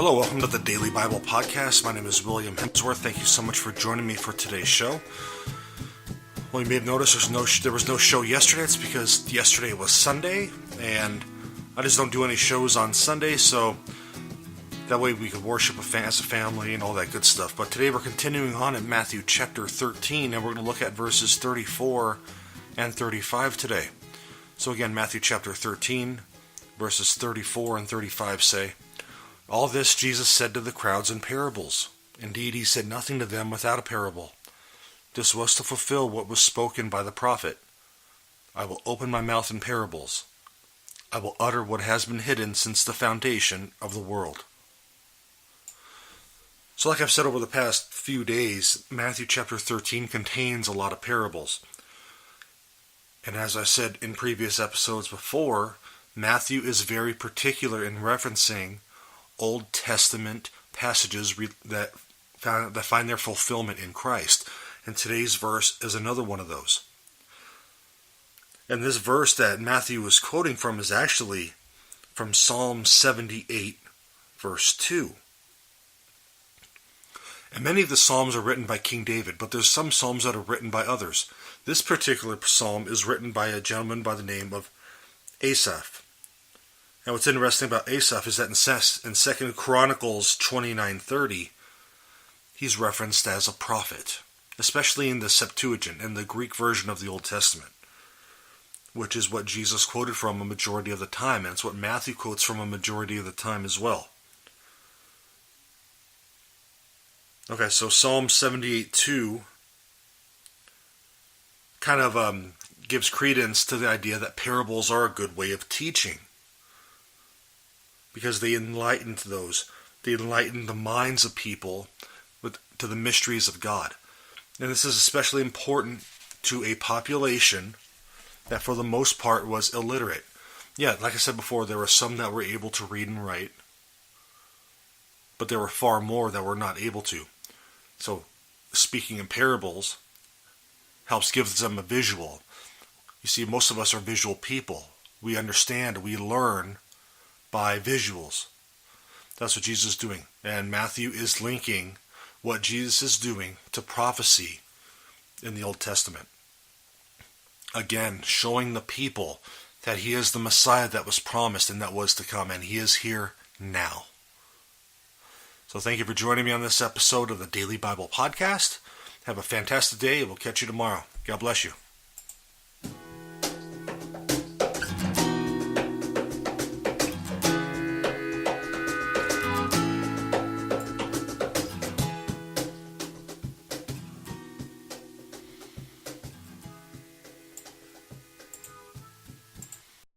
Hello, welcome to the Daily Bible Podcast. My name is William Hemsworth. Thank you so much for joining me for today's show. Well, you may have noticed there was no show yesterday. It's because yesterday was Sunday, and I just don't do any shows on Sunday, so that way we could worship as a family and all that good stuff. But today we're continuing on in Matthew chapter 13, and we're going to look at verses 34 and 35 today. So again, Matthew chapter 13, verses 34 and 35 say, "All this Jesus said to the crowds in parables. Indeed, he said nothing to them without a parable. This was to fulfill what was spoken by the prophet. I will open my mouth in parables. I will utter what has been hidden since the foundation of the world." So like I've said over the past few days, Matthew chapter 13 contains a lot of parables. And as I said in previous episodes before, Matthew is very particular in referencing Old Testament passages that find their fulfillment in Christ. And today's verse is another one of those. And this verse that Matthew is quoting from is actually from Psalm 78, verse 2. And many of the Psalms are written by King David, but there's some Psalms that are written by others. This particular Psalm is written by a gentleman by the name of Asaph. Now what's interesting about Asaph is that in 2 Chronicles 29:30, he's referenced as a prophet, especially in the Septuagint, in the Greek version of the Old Testament, which is what Jesus quoted from a majority of the time, and it's what Matthew quotes from a majority of the time as well. Okay, so Psalm 78:2 kind of gives credence to the idea that parables are a good way of teaching, because they enlighten the minds of people to the mysteries of God. And this is especially important to a population that for the most part was illiterate. Yeah, like I said before, there were some that were able to read and write, but there were far more that were not able to. So speaking in parables helps give them a visual. You see, most of us are visual people. We understand, we learn by visuals. That's what Jesus is doing. And Matthew is linking what Jesus is doing to prophecy in the Old Testament. Again, showing the people that he is the Messiah that was promised and that was to come, and he is here now. So thank you for joining me on this episode of the Daily Bible Podcast. Have a fantastic day, and we'll catch you tomorrow. God bless you.